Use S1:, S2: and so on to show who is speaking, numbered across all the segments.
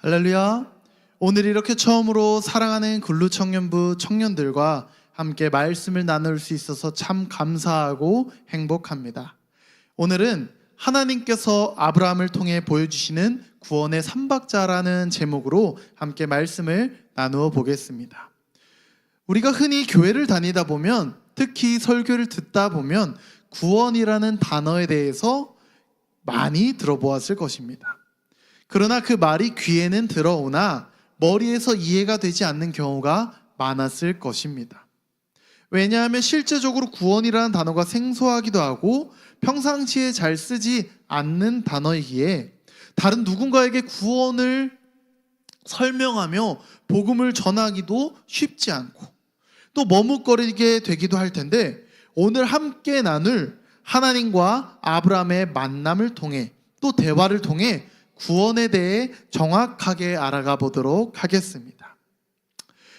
S1: 할렐루야. 오늘 이렇게 처음으로 사랑하는 글루 청년부 청년들과 함께 말씀을 나눌 수 있어서 참 감사하고 행복합니다. 오늘은 하나님께서 아브라함을 통해 보여주시는 구원의 삼박자라는 제목으로 함께 말씀을 나누어 보겠습니다. 우리가 흔히 교회를 다니다 보면, 특히 설교를 듣다 보면 구원이라는 단어에 대해서 많이 들어보았을 것입니다. 그러나 그 말이 귀에는 들어오나 머리에서 이해가 되지 않는 경우가 많았을 것입니다. 왜냐하면 실제적으로 구원이라는 단어가 생소하기도 하고 평상시에 잘 쓰지 않는 단어이기에 다른 누군가에게 구원을 설명하며 복음을 전하기도 쉽지 않고 또 머뭇거리게 되기도 할 텐데, 오늘 함께 나눌 하나님과 아브라함의 만남을 통해 또 대화를 통해 구원에 대해 정확하게 알아가 보도록 하겠습니다.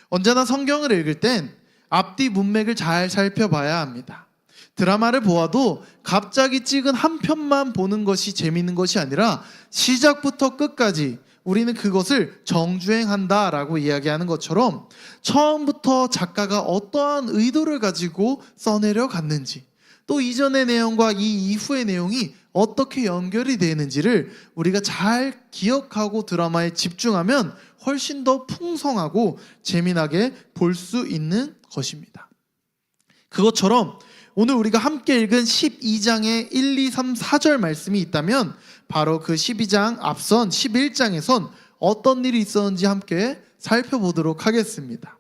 S1: 언제나 성경을 읽을 땐 앞뒤 문맥을 잘 살펴봐야 합니다. 드라마를 보아도 갑자기 찍은 한 편만 보는 것이 재미있는 것이 아니라 시작부터 끝까지 우리는 그것을 정주행한다라고 이야기하는 것처럼 처음부터 작가가 어떠한 의도를 가지고 써내려 갔는지, 또 이전의 내용과 이 이후의 내용이 어떻게 연결이 되는지를 우리가 잘 기억하고 드라마에 집중하면 훨씬 더 풍성하고 재미나게 볼 수 있는 것입니다. 그것처럼 오늘 우리가 함께 읽은 12장의 1, 2, 3, 4절 말씀이 있다면 바로 그 12장 앞선 11장에선 어떤 일이 있었는지 함께 살펴보도록 하겠습니다.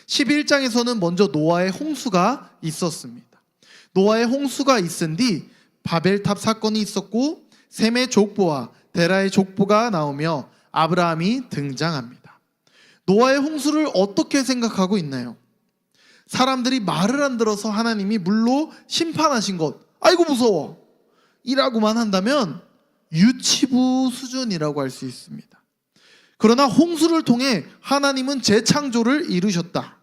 S1: 11장에서는 먼저 노아의 홍수가 있었습니다. 노아의 홍수가 있은 뒤 바벨탑 사건이 있었고 셈의 족보와 데라의 족보가 나오며 아브라함이 등장합니다. 노아의 홍수를 어떻게 생각하고 있나요? 사람들이 말을 안 들어서 하나님이 물로 심판하신 것, 아이고 무서워 이라고만 한다면 유치부 수준이라고 할 수 있습니다. 그러나 홍수를 통해 하나님은 재창조를 이루셨다,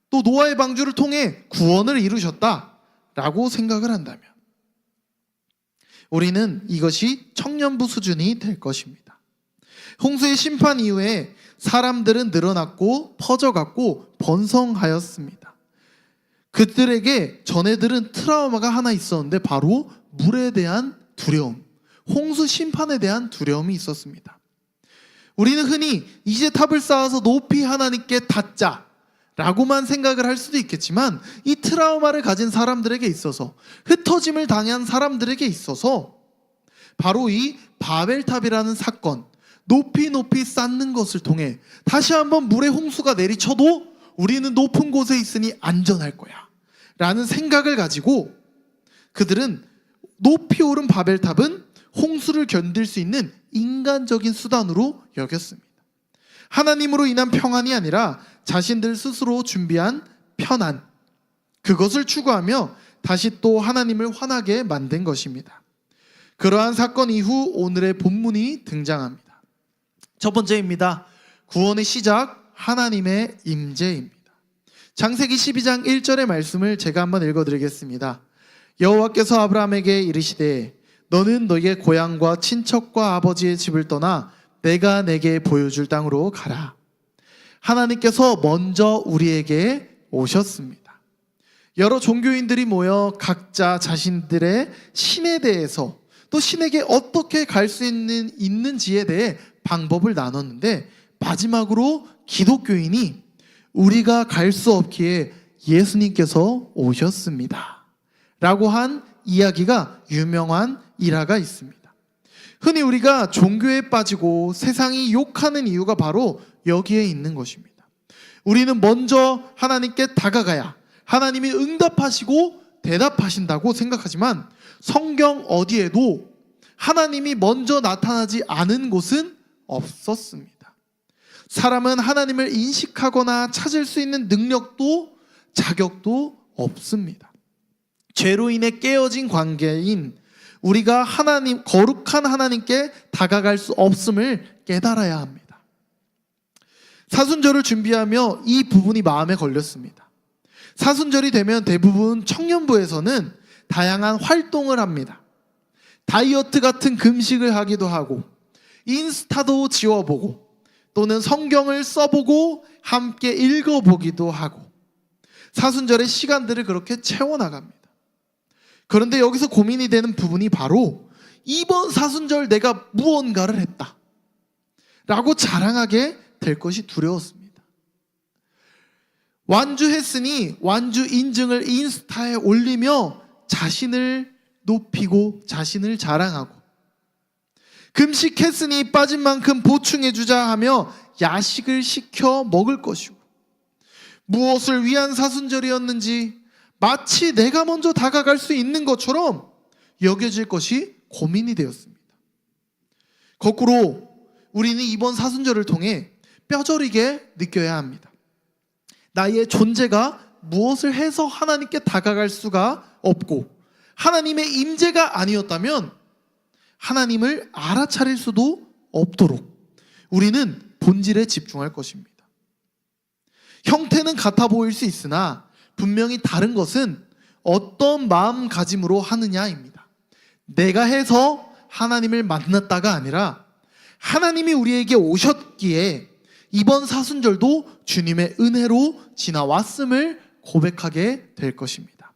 S1: 또 노아의 방주를 통해 구원을 이루셨다 라고 생각을 한다면 우리는 이것이 청년부 수준이 될 것입니다. 홍수의 심판 이후에 사람들은 늘어났고 퍼져갔고 번성하였습니다. 그들에게 전해들은 트라우마가 하나 있었는데 바로 물에 대한 두려움, 홍수 심판에 대한 두려움이 있었습니다. 우리는 흔히 이제 탑을 쌓아서 높이 하나님께 닿자 라고만 생각을 할 수도 있겠지만, 이 트라우마를 가진 사람들에게 있어서, 흩어짐을 당한 사람들에게 있어서 바로 이 바벨탑이라는 사건, 높이 쌓는 것을 통해 다시 한번 물의 홍수가 내리쳐도 우리는 높은 곳에 있으니 안전할 거야 라는 생각을 가지고 그들은 높이 오른 바벨탑은 홍수를 견딜 수 있는 인간적인 수단으로 여겼습니다. 하나님으로 인한 평안이 아니라 자신들 스스로 준비한 편안, 그것을 추구하며 다시 또 하나님을 화나게 만든 것입니다. 그러한 사건 이후 오늘의 본문이 등장합니다. 첫 번째입니다. 구원의 시작, 하나님의 임재입니다. 창세기 12장 1절의 말씀을 제가 한번 읽어드리겠습니다. 여호와께서 아브라함에게 이르시되 너는 너의 고향과 친척과 아버지의 집을 떠나 내가 내게 보여줄 땅으로 가라. 하나님께서 먼저 우리에게 오셨습니다. 여러 종교인들이 모여 각자 자신들의 신에 대해서, 또 신에게 어떻게 갈 수 있는지에 대해 방법을 나눴는데, 마지막으로 기독교인이 우리가 갈 수 없기에 예수님께서 오셨습니다 라고 한 이야기가, 유명한 일화가 있습니다. 흔히 우리가 종교에 빠지고 세상이 욕하는 이유가 바로 여기에 있는 것입니다. 우리는 먼저 하나님께 다가가야 하나님이 응답하시고 대답하신다고 생각하지만, 성경 어디에도 하나님이 먼저 나타나지 않은 곳은 없었습니다. 사람은 하나님을 인식하거나 찾을 수 있는 능력도 자격도 없습니다. 죄로 인해 깨어진 관계인 우리가 거룩한 하나님께 다가갈 수 없음을 깨달아야 합니다. 사순절을 준비하며 이 부분이 마음에 걸렸습니다. 사순절이 되면 대부분 청년부에서는 다양한 활동을 합니다. 다이어트 같은 금식을 하기도 하고 인스타도 지워보고 또는 성경을 써보고 함께 읽어보기도 하고 사순절의 시간들을 그렇게 채워나갑니다. 그런데 여기서 고민이 되는 부분이 바로 이번 사순절 내가 무언가를 했다 라고 자랑하게 될 것이 두려웠습니다. 완주했으니 완주 인증을 인스타에 올리며 자신을 높이고 자신을 자랑하고, 금식했으니 빠진 만큼 보충해주자 하며 야식을 시켜 먹을 것이고, 무엇을 위한 사순절이었는지 마치 내가 먼저 다가갈 수 있는 것처럼 여겨질 것이 고민이 되었습니다. 거꾸로 우리는 이번 사순절을 통해 뼈저리게 느껴야 합니다. 나의 존재가 무엇을 해서 하나님께 다가갈 수가 없고 하나님의 임재가 아니었다면 하나님을 알아차릴 수도 없도록 우리는 본질에 집중할 것입니다. 형태는 같아 보일 수 있으나 분명히 다른 것은 어떤 마음가짐으로 하느냐입니다. 내가 해서 하나님을 만났다가 아니라 하나님이 우리에게 오셨기에 이번 사순절도 주님의 은혜로 지나왔음을 고백하게 될 것입니다.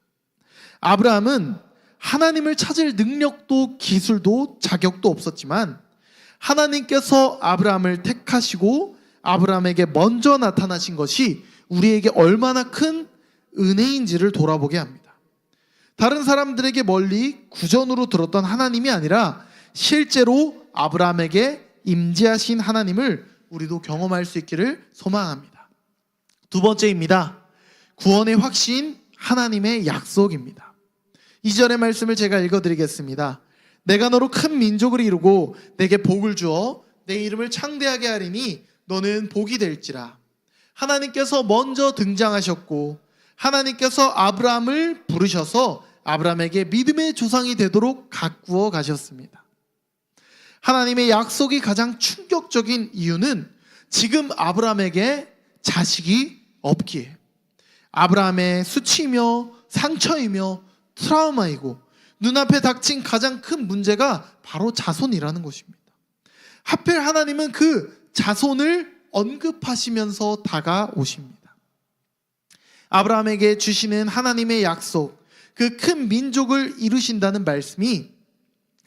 S1: 아브라함은 하나님을 찾을 능력도 기술도 자격도 없었지만 하나님께서 아브라함을 택하시고 아브라함에게 먼저 나타나신 것이 우리에게 얼마나 큰 은혜인지를 돌아보게 합니다. 다른 사람들에게 멀리 구전으로 들었던 하나님이 아니라 실제로 아브라함에게 임재하신 하나님을 우리도 경험할 수 있기를 소망합니다. 두 번째입니다. 구원의 확신, 하나님의 약속입니다. 2절의 말씀을 제가 읽어드리겠습니다. 내가 너로 큰 민족을 이루고 내게 복을 주어 내 이름을 창대하게 하리니 너는 복이 될지라. 하나님께서 먼저 등장하셨고 하나님께서 아브라함을 부르셔서 아브라함에게 믿음의 조상이 되도록 가꾸어 가셨습니다. 하나님의 약속이 가장 충격적인 이유는 지금 아브라함에게 자식이 없기에 아브라함의 수치이며 상처이며 트라우마이고 눈앞에 닥친 가장 큰 문제가 바로 자손이라는 것입니다. 하필 하나님은 그 자손을 언급하시면서 다가오십니다. 아브라함에게 주시는 하나님의 약속, 그 큰 민족을 이루신다는 말씀이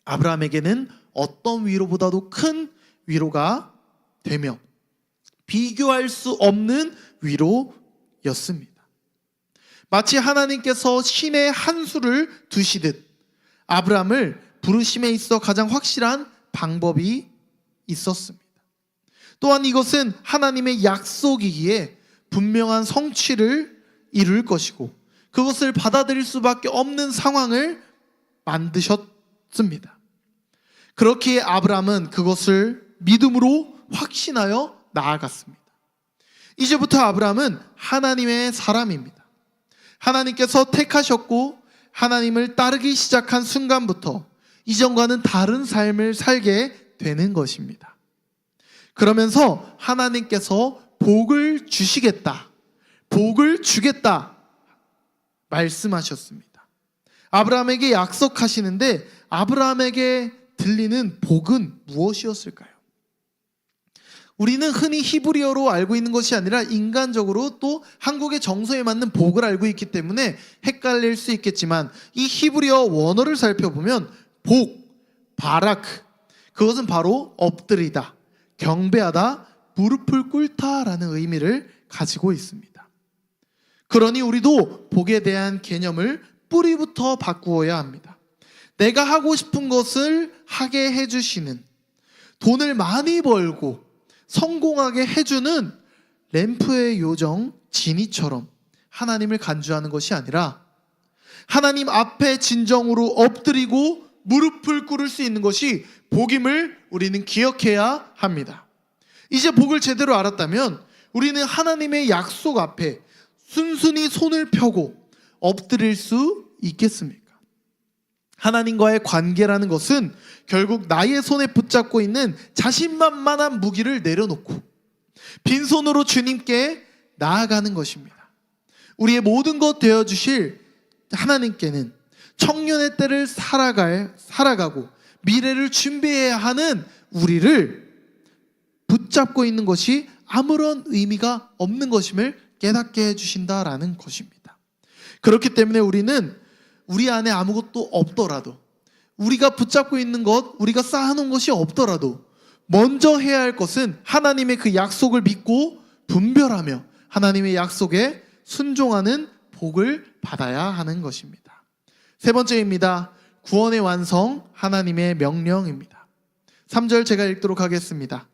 S1: 아브라함에게는 어떤 위로보다도 큰 위로가 되며 비교할 수 없는 위로였습니다. 마치 하나님께서 신의 한 수를 두시듯 아브라함을 부르심에 있어 가장 확실한 방법이 있었습니다. 또한 이것은 하나님의 약속이기에 분명한 성취를 이룰 것이고 그것을 받아들일 수밖에 없는 상황을 만드셨습니다. 그렇기에 아브라함은 그것을 믿음으로 확신하여 나아갔습니다. 이제부터 아브라함은 하나님의 사람입니다. 하나님께서 택하셨고 하나님을 따르기 시작한 순간부터 이전과는 다른 삶을 살게 되는 것입니다. 그러면서 하나님께서 복을 주시겠다, 복을 주겠다 말씀하셨습니다. 아브라함에게 약속하시는데 아브라함에게 들리는 복은 무엇이었을까요? 우리는 흔히 히브리어로 알고 있는 것이 아니라 인간적으로 또 한국의 정서에 맞는 복을 알고 있기 때문에 헷갈릴 수 있겠지만 이 히브리어 원어를 살펴보면 복, 바라크, 그것은 바로 엎드리다, 경배하다, 무릎을 꿇다라는 의미를 가지고 있습니다. 그러니 우리도 복에 대한 개념을 뿌리부터 바꾸어야 합니다. 내가 하고 싶은 것을 하게 해주시는, 돈을 많이 벌고 성공하게 해주는 램프의 요정 지니처럼 하나님을 간주하는 것이 아니라 하나님 앞에 진정으로 엎드리고 무릎을 꿇을 수 있는 것이 복임을 우리는 기억해야 합니다. 이제 복을 제대로 알았다면 우리는 하나님의 약속 앞에 순순히 손을 펴고 엎드릴 수 있겠습니까? 하나님과의 관계라는 것은 결국 나의 손에 붙잡고 있는 자신만만한 무기를 내려놓고 빈손으로 주님께 나아가는 것입니다. 우리의 모든 것 되어주실 하나님께는 청년의 때를 살아가고 미래를 준비해야 하는 우리를 붙잡고 있는 것이 아무런 의미가 없는 것임을 깨닫게 해주신다라는 것입니다. 그렇기 때문에 우리는 우리 안에 아무것도 없더라도, 우리가 붙잡고 있는 것, 우리가 쌓아놓은 것이 없더라도 먼저 해야 할 것은 하나님의 그 약속을 믿고 분별하며 하나님의 약속에 순종하는 복을 받아야 하는 것입니다. 세 번째입니다. 구원의 완성, 하나님의 명령입니다. 3절 제가 읽도록 하겠습니다.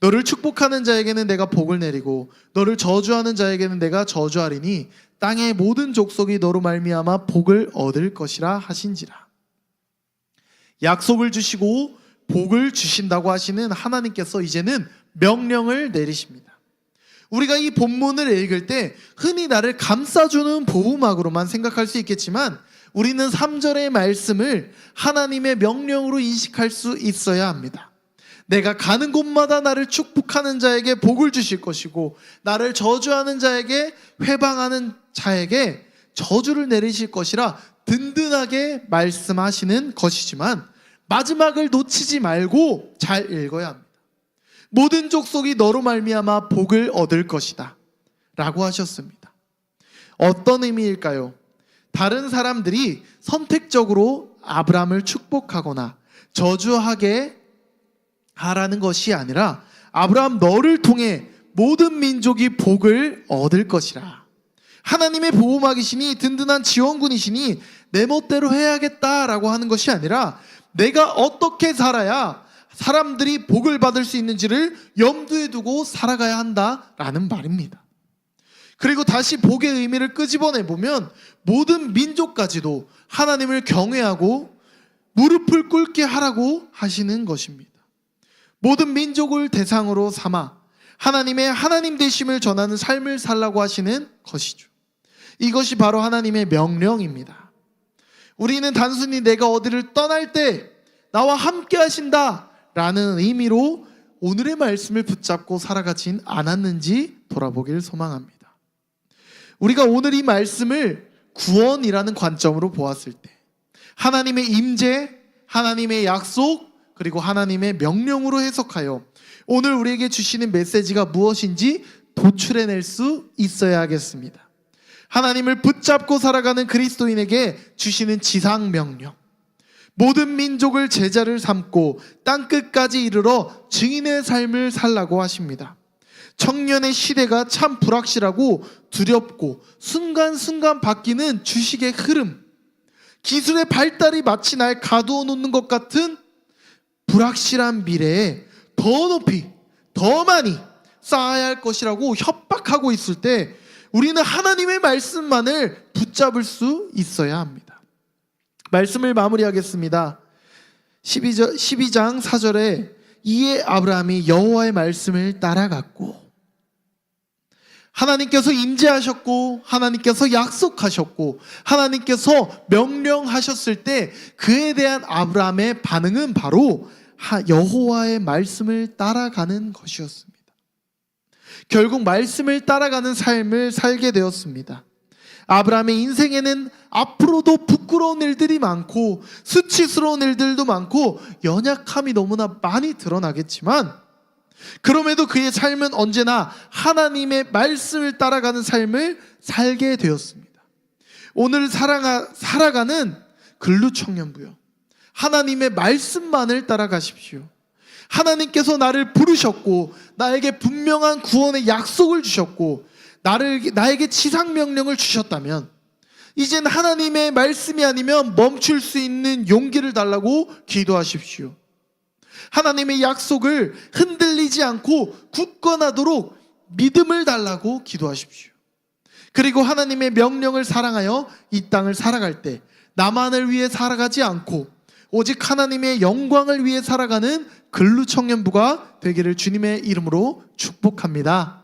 S1: 너를 축복하는 자에게는 내가 복을 내리고 너를 저주하는 자에게는 내가 저주하리니 땅의 모든 족속이 너로 말미암아 복을 얻을 것이라 하신지라. 약속을 주시고 복을 주신다고 하시는 하나님께서 이제는 명령을 내리십니다. 우리가 이 본문을 읽을 때 흔히 나를 감싸주는 보호막으로만 생각할 수 있겠지만 우리는 3절의 말씀을 하나님의 명령으로 인식할 수 있어야 합니다. 내가 가는 곳마다 나를 축복하는 자에게 복을 주실 것이고 나를 저주하는 자에게, 회방하는 자에게 저주를 내리실 것이라 든든하게 말씀하시는 것이지만 마지막을 놓치지 말고 잘 읽어야 합니다. 모든 족속이 너로 말미암아 복을 얻을 것이다 라고 하셨습니다. 어떤 의미일까요? 다른 사람들이 선택적으로 아브라함을 축복하거나 저주하게 하라는 것이 아니라 아브라함 너를 통해 모든 민족이 복을 얻을 것이라. 하나님의 보호막이시니 든든한 지원군이시니 내 멋대로 해야겠다라고 하는 것이 아니라 내가 어떻게 살아야 사람들이 복을 받을 수 있는지를 염두에 두고 살아가야 한다라는 말입니다. 그리고 다시 복의 의미를 끄집어내보면 모든 민족까지도 하나님을 경외하고 무릎을 꿇게 하라고 하시는 것입니다. 모든 민족을 대상으로 삼아 하나님의 하나님 되심을 전하는 삶을 살라고 하시는 것이죠. 이것이 바로 하나님의 명령입니다. 우리는 단순히 내가 어디를 떠날 때 나와 함께 하신다 라는 의미로 오늘의 말씀을 붙잡고 살아가진 않았는지 돌아보길 소망합니다. 우리가 오늘 이 말씀을 구원이라는 관점으로 보았을 때 하나님의 임재, 하나님의 약속, 그리고 하나님의 명령으로 해석하여 오늘 우리에게 주시는 메시지가 무엇인지 도출해낼 수 있어야 하겠습니다. 하나님을 붙잡고 살아가는 그리스도인에게 주시는 지상 명령, 모든 민족을 제자를 삼고 땅끝까지 이르러 증인의 삶을 살라고 하십니다. 청년의 시대가 참 불확실하고 두렵고 순간순간 바뀌는 주식의 흐름, 기술의 발달이 마치 날 가두어 놓는 것 같은 불확실한 미래에 더 높이, 더 많이 쌓아야 할 것이라고 협박하고 있을 때 우리는 하나님의 말씀만을 붙잡을 수 있어야 합니다. 말씀을 마무리하겠습니다. 12장 4절에 이에 아브라함이 여호와의 말씀을 따라갔고, 하나님께서 임재하셨고 하나님께서 약속하셨고 하나님께서 명령하셨을 때 그에 대한 아브라함의 반응은 바로 여호와의 말씀을 따라가는 것이었습니다. 결국 말씀을 따라가는 삶을 살게 되었습니다. 아브라함의 인생에는 앞으로도 부끄러운 일들이 많고 수치스러운 일들도 많고 연약함이 너무나 많이 드러나겠지만 그럼에도 그의 삶은 언제나 하나님의 말씀을 따라가는 삶을 살게 되었습니다. 오늘 살아가는 근루청년부요, 하나님의 말씀만을 따라가십시오. 하나님께서 나를 부르셨고 나에게 분명한 구원의 약속을 주셨고 나에게 지상명령을 주셨다면 이젠 하나님의 말씀이 아니면 멈출 수 있는 용기를 달라고 기도하십시오. 하나님의 약속을 흔들리지 않고 굳건하도록 믿음을 달라고 기도하십시오. 그리고 하나님의 명령을 사랑하여 이 땅을 살아갈 때 나만을 위해 살아가지 않고 오직 하나님의 영광을 위해 살아가는 근루청년부가 되기를 주님의 이름으로 축복합니다.